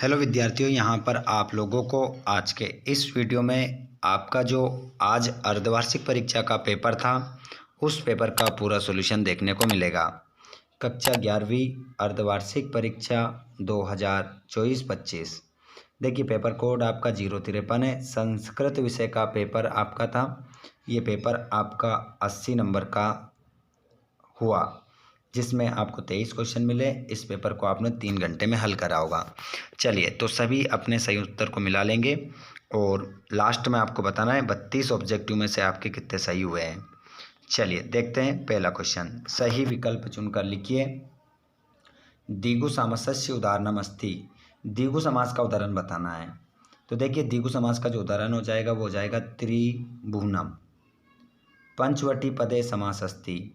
Hello विद्यार्थियों, यहाँ पर आप लोगों को आज के इस वीडियो में आपका जो आज अर्धवार्षिक परीक्षा का पेपर था उस पेपर का पूरा सॉल्यूशन देखने को मिलेगा। कक्षा 11वीं अर्धवार्षिक परीक्षा 2024-25। देखिए, पेपर कोड आपका 053 है। संस्कृत विषय का पेपर आपका था। ये पेपर आपका 80 नंबर का हुआ, जिसमें आपको 23 क्वेश्चन मिले। इस पेपर को आपने 3 घंटे में हल करा होगा। चलिए, तो सभी अपने सही उत्तर को मिला लेंगे और लास्ट में आपको बताना है 32 ऑब्जेक्टिव में से आपके कितने सही हुए हैं। चलिए देखते हैं पहला क्वेश्चन। सही विकल्प चुनकर लिखिए। द्विगु समासस्य उदाहरणम अस्ति। द्विगु समास का उदाहरण बताना है। तो देखिए, द्विगु समास का जो उदाहरण हो जाएगा वो हो जाएगा त्रिभुवनम। पंचवटी पदे समास अस्ति।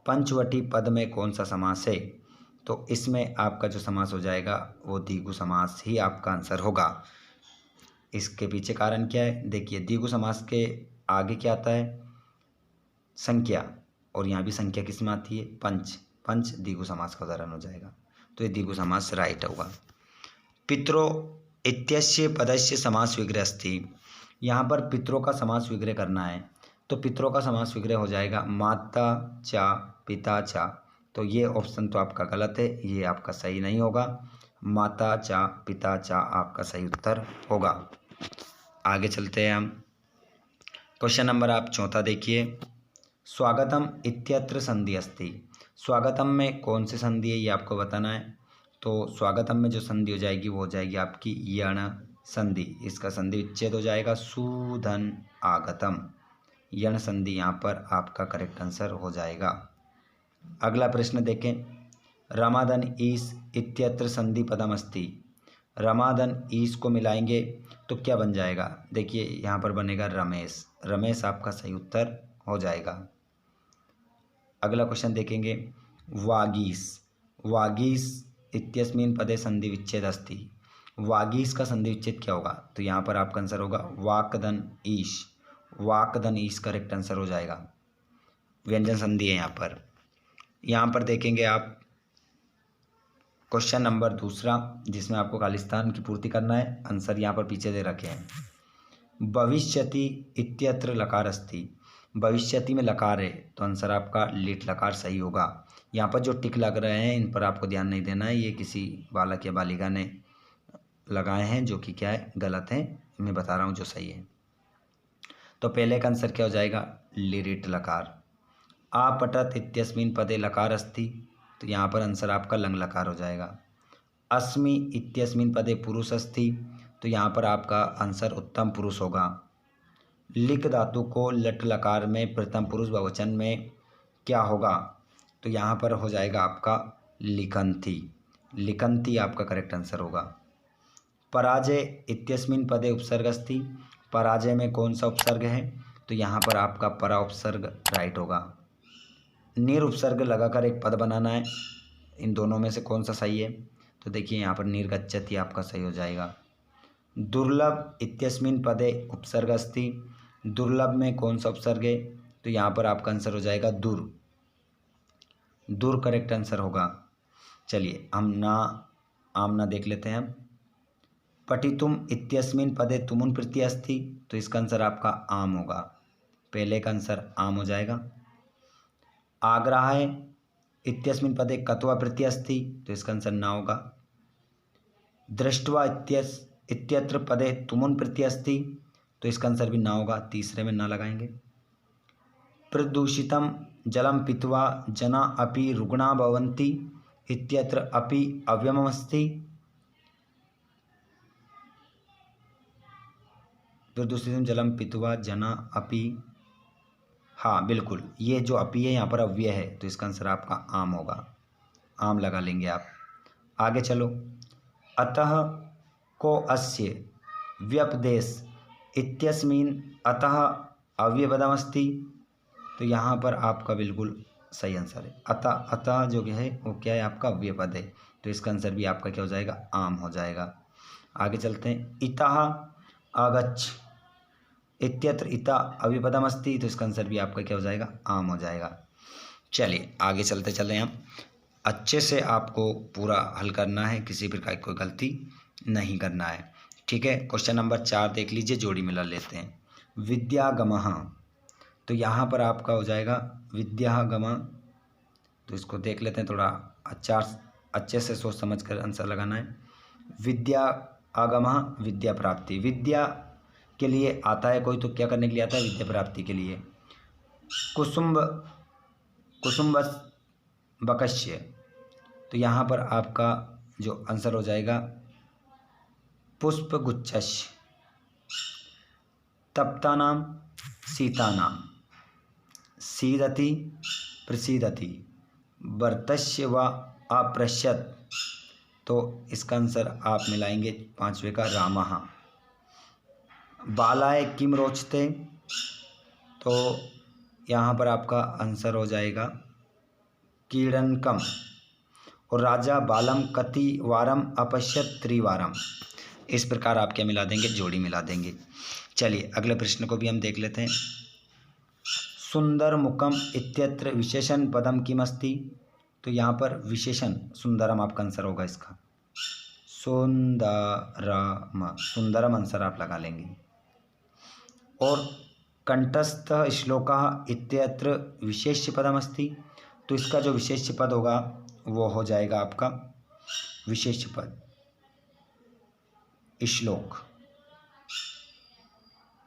पंचवटी पद में कौन सा समास है? तो इसमें आपका जो समास हो जाएगा वो द्विगु समास ही आपका आंसर होगा। इसके पीछे कारण क्या है? देखिए, द्विगु समास के आगे क्या आता है? संख्या, और यहाँ भी संख्या किस में आती है? पंच। पंच द्विगु समास का उदाहरण हो जाएगा, तो ये द्विगु समास राइट होगा। पितरो इत्यस्य पदस्य समास विग्रह अस्ति। यहाँ पर पितरों का समास विग्रह करना है, तो पितरों का समास विग्रह हो जाएगा माता चा पिता चा। तो ये ऑप्शन तो आपका गलत है, ये आपका सही नहीं होगा। माता चा पिता चा आपका सही उत्तर होगा। आगे चलते हैं हम। क्वेश्चन नंबर आप चौथा देखिए। स्वागतम इत्यत्र संधि अस्ति। स्वागतम में कौन सी संधि है ये आपको बताना है। तो स्वागतम में जो संधि हो जाएगी वो हो जाएगी आपकी यण संधि। इसका संधि विच्छेद हो जाएगा सुधन आगतम। यण संधि यहाँ पर आपका करेक्ट आंसर हो जाएगा। अगला प्रश्न देखें। रमादन ईस इत्यत्र संधि पदम अस्ति। रमादन ईस को मिलाएंगे तो क्या बन जाएगा? देखिए, यहाँ पर बनेगा रमेश। रमेश आपका सही उत्तर हो जाएगा। अगला क्वेश्चन देखेंगे। वागीस। वागीस इत्यस्मिन् पदे संधि विच्छेद अस्ति। वागीस का संधि विच्छेद क्या होगा? तो यहाँ पर आपका आंसर होगा वाकदन ईश। वाकदन ईश करेक्ट आंसर हो जाएगा। व्यंजन संधि है यहाँ पर देखेंगे आप क्वेश्चन नंबर दूसरा, जिसमें आपको खालिस्तान की पूर्ति करना है। आंसर यहाँ पर पीछे दे रखे हैं। भविष्यति इत्यत्र लकार अस्ति। भविष्यति में लकार है, तो आंसर आपका लिट लकार सही होगा। यहाँ पर जो टिक लग रहे हैं इन पर आपको ध्यान नहीं देना है, ये किसी बालक या बालिका ने लगाए हैं, जो कि क्या है? गलत है। मैं बता रहा हूँ जो सही है। तो पहले का आंसर क्या हो जाएगा? लिरिट लकार। आपटत इत्यस्मिन् पदे लकार अस्ति। तो यहाँ पर आंसर आपका लंग लकार हो जाएगा। अस्मि इत्यस्मिन् पदे पुरुष अस्ति। तो यहाँ पर आपका आंसर उत्तम पुरुष होगा। लिक धातु को लट लकार में प्रथम पुरुष बहुवचन में क्या होगा? तो यहाँ पर हो जाएगा आपका लिखंती। लिखंती आपका करेक्ट आंसर होगा। पराजय इत्यस्मिन् पदे उपसर्ग अस्ति। पराजय में कौन सा उपसर्ग है? तो यहाँ पर आपका परा उपसर्ग राइट होगा। निर उपसर्ग लगाकर एक पद बनाना है। इन दोनों में से कौन सा सही है? तो देखिए, यहाँ पर निर्गच्छति आपका सही हो जाएगा। दुर्लभ इत्यस्मिन् पदे उपसर्ग अस्ति। दुर्लभ में कौन सा उपसर्ग है? तो यहाँ पर आपका आंसर हो जाएगा दुर। दुर करेक्ट आंसर होगा। चलिए, हम ना आमना देख लेते हैं। पठितुम इत्यस्मिन् पदे तुमुन प्रत्यय अस्ति। तो इसका आंसर आपका आम होगा। पहले का आंसर आम हो जाएगा। आग्रहाय इत्यस्मिन् पदे कत्वा प्रत्यय अस्ति। तो इसका आंसर ना होगा। दृष्ट्वा इत्यत्र पदे तुमुन प्रत्यय अस्ति। तो इसका आंसर भी ना होगा। तीसरे में ना लगाएंगे। प्रदूषितम जलम पीत्वा जना अपि रुग्णा भवन्ति इत्यत्र अपि अव्ययमस्ति। प्रदूषितम जलम पीत्वा जना अपि, हाँ बिल्कुल, ये जो अपि है यहाँ पर अव्यय है, तो इसका आंसर आपका आम होगा। आम लगा लेंगे आप। आगे चलो। अतः को अस्य व्यपदेश इत्यस्मिन् अतः अव्ययपदमस्ति। तो यहाँ पर आपका बिल्कुल सही आंसर है। अतः, अतः जो है वो क्या है? आपका अव्ययपद है, तो इसका आंसर भी आपका क्या हो जाएगा? आम हो जाएगा। आगे चलते हैं। इतः आगच्छ इत्यत्र इता अव्ययपदमस्ति। तो इसका आंसर भी आपका क्या हो जाएगा? आम हो जाएगा। चलिए आगे चलते चले हम। अच्छे से आपको पूरा हल करना है, किसी प्रकार की कोई गलती नहीं करना है। ठीक है, क्वेश्चन नंबर 4 देख लीजिए, जोड़ी मिला लेते हैं। विद्यागमः, तो यहाँ पर आपका हो जाएगा विद्यागमः। तो इसको देख लेते हैं, थोड़ा अच्छे से सोच समझ कर आंसर लगाना है। विद्या आगमः, विद्या प्राप्ति, विद्या के लिए आता है कोई तो क्या करने के लिए आता है? विद्या प्राप्ति के लिए। कुसुम्ब, कुसुम्बस बकश्य, तो यहाँ पर आपका जो आंसर हो जाएगा पुष्पगुच्छस्य। तप्तानां सीतानां, सीदति प्रसीदति, वर्तस्य व अप्रश्यत, तो इसका आंसर आप मिलाएंगे 5वें का रामः। बालाय किम रोचते, तो यहाँ पर आपका आंसर हो जाएगा क्रीडनकम। और राजा बालम कति वारम अपश्यत त्रिवारम। इस प्रकार आप क्या मिला देंगे? जोड़ी मिला देंगे। चलिए अगले प्रश्न को भी हम देख लेते हैं। सुंदर मुखम इत्यत्र विशेषण पदम किमस्ति, तो यहाँ पर विशेषण सुंदरम आपका आंसर होगा इसका। सुंदरम, सुंदरम आंसर आप लगा लेंगे। और कंठस्थ श्लोकः इत्यत्र विशेष्य पदमस्ति, तो इसका जो विशेष्य पद होगा वो हो जाएगा आपका विशेष्य पद श्लोक।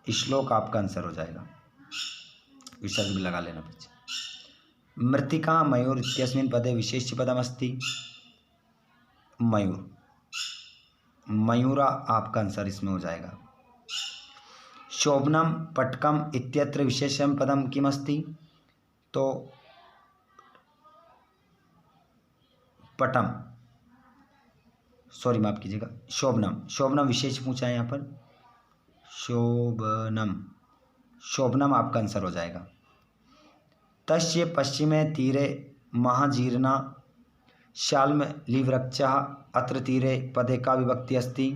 श्लोक आपका आंसर हो जाएगा, विसर्ग भी लगा लेना पीछे। मृत्तिका मयूर इत्यस्मिन् पदे विशेष्य पदमस्ति, मयूर, मयूरा आपका आंसर इसमें हो जाएगा। शोभनम पटकम इत्यत्र विशेषण पदम किमस्ति, तो पटम, सॉरी माफ कीजिएगा, शोभनम, शोभनम विशेष पूछा है यहाँ पर, शोभनम, शोभनम आपका आंसर हो जाएगा। तस्य पश्चिमे तीरे महाजीर्णा शाल्म लिवृक्षः अत्र तीरे पदे का विभक्ति अस्ति,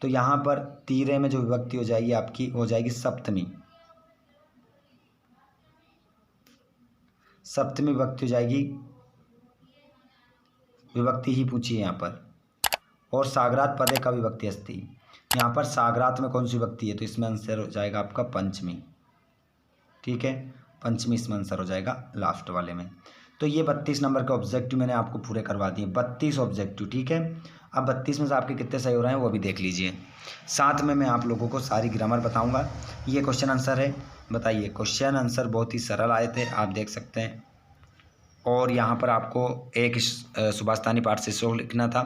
तो यहाँ पर तीरे में जो विभक्ति हो जाएगी आपकी हो जाएगी सप्तमी, सप्तमी विभक्ति हो जाएगी, विभक्ति ही पूछी है यहाँ पर। और सागरात पदे का विभक्ति अस्ति, यहाँ पर सागरात में कौन सी विभक्ति है? तो इसमें आंसर हो जाएगा आपका पंचमी। ठीक है, पंचमी इसमें आंसर हो जाएगा लास्ट वाले में। तो ये 32 नंबर के ऑब्जेक्टिव मैंने आपको पूरे करवा दिए, 32 ऑब्जेक्टिव। ठीक है, अब 32 में से आपके कितने सही हो रहे हैं वो भी देख लीजिए। साथ में मैं आप लोगों को सारी ग्रामर बताऊँगा। ये क्वेश्चन आंसर है, बताइए। क्वेश्चन आंसर बहुत ही सरल आए थे, आप देख सकते हैं। और यहाँ पर आपको एक सुभाषतानी पाठ से श्लोक लिखना था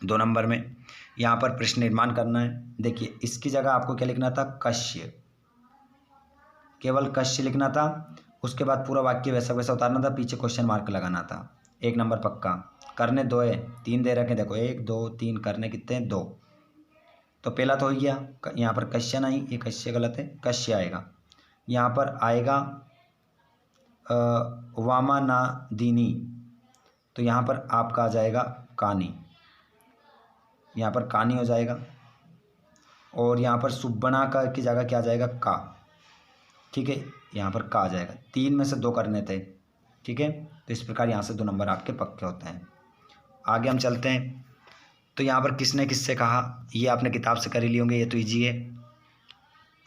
2 नंबर में। यहाँ पर प्रश्न निर्माण करना है। देखिए इसकी जगह आपको क्या लिखना था? कश्य, केवल कश्य लिखना था। उसके बाद पूरा वाक्य वैसा वैसा उतारना था, पीछे क्वेश्चन मार्क लगाना था। 1 नंबर पक्का। करने 2 है, 3 दे रखे, देखो 1 2 3, करने कितने हैं? 2। तो पहला तो हो गया, यहाँ पर कश्य नहीं, ये कश्य गलत है, कश्य आएगा। यहाँ पर आएगा वामानादीनी, तो यहाँ पर आपका आ जाएगा कानी, यहाँ पर कानी हो जाएगा। और यहाँ पर सुब्बना का की जगह क्या आ जाएगा? का। ठीक है, यहाँ पर का आ जाएगा। 3 में से 2 करने थे। ठीक है, तो इस प्रकार यहाँ से 2 नंबर आपके पक्के होते हैं। आगे हम चलते हैं। तो यहाँ पर किसने किससे कहा, ये आपने किताब से कर ही लिए होंगे, ये तो ईजी है।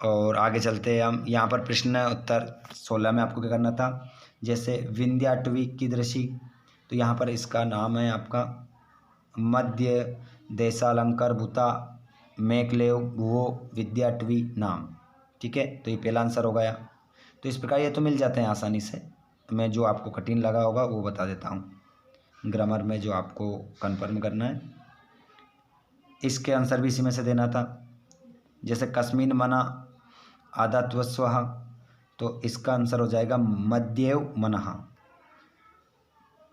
और आगे चलते हैं हम। यहाँ पर प्रश्न उत्तर 16 में आपको क्या करना था? जैसे विंध्याटवी कीदृशी, तो यहाँ पर इसका नाम है आपका मध्य देशालंकार भूता मेकलेव भुवो विद्याटवी नाम। ठीक है, तो ये पहला आंसर हो गया। तो इस प्रकार ये तो मिल जाते हैं आसानी से। मैं जो आपको कठिन लगा होगा वो बता देता हूँ। ग्रामर में जो आपको कन्फर्म करना है, इसके आंसर भी इसी में से देना था। जैसे कस्मिन मना आदात्वस्वः, तो इसका आंसर हो जाएगा मध्येव मनः,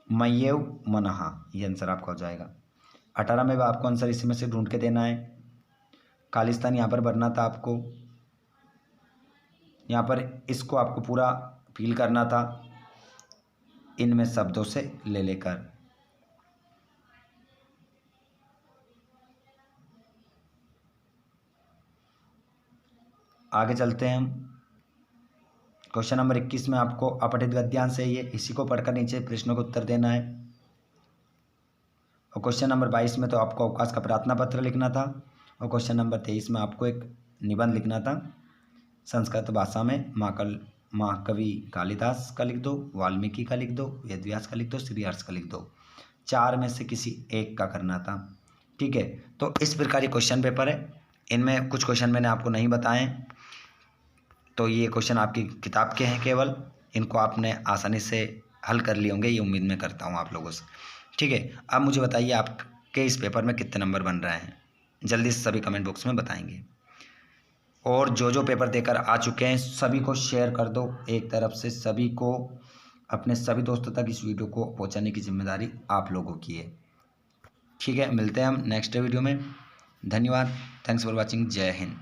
मय्येव मनः, ये आंसर आपका हो जाएगा। 18 में आपको आंसर इसी में से ढूंढ के देना है। खालिस्तान यहाँ पर भरना था आपको, यहाँ पर इसको आपको पूरा फील करना था इनमें शब्दों से ले लेकर। आगे चलते हैं हम। क्वेश्चन नंबर 21 में आपको अपठित गद्यांश है, ये इसी को पढ़कर नीचे प्रश्नों का उत्तर देना है। और क्वेश्चन नंबर 22 में तो आपको अवकाश का प्रार्थना पत्र लिखना था। और क्वेश्चन नंबर 23 में आपको एक निबंध लिखना था संस्कृत भाषा में। महाकवि कालिदास का लिख दो, वाल्मीकि का लिख दो, वेद व्यास का लिख दो, श्री हर्ष का लिख दो। 4 में से किसी एक का करना था। ठीक है, तो इस प्रकार ये क्वेश्चन पेपर है। इनमें कुछ क्वेश्चन मैंने आपको नहीं बताए, तो ये क्वेश्चन आपकी किताब के हैं केवल। इनको आपने आसानी से हल कर लिए होंगे, ये उम्मीद मैं करता हूँ आप लोगों से। ठीक है, अब मुझे बताइए आपके इस पेपर में कितने नंबर बन रहे हैं, जल्दी से सभी कमेंट बॉक्स में बताएंगे। और जो जो पेपर देकर आ चुके हैं सभी को शेयर कर दो, एक तरफ से सभी को, अपने सभी दोस्तों तक इस वीडियो को पहुंचाने की जिम्मेदारी आप लोगों की है। ठीक है, मिलते हैं हम नेक्स्ट वीडियो में। धन्यवाद, थैंक्स फॉर वॉचिंग, जय हिंद।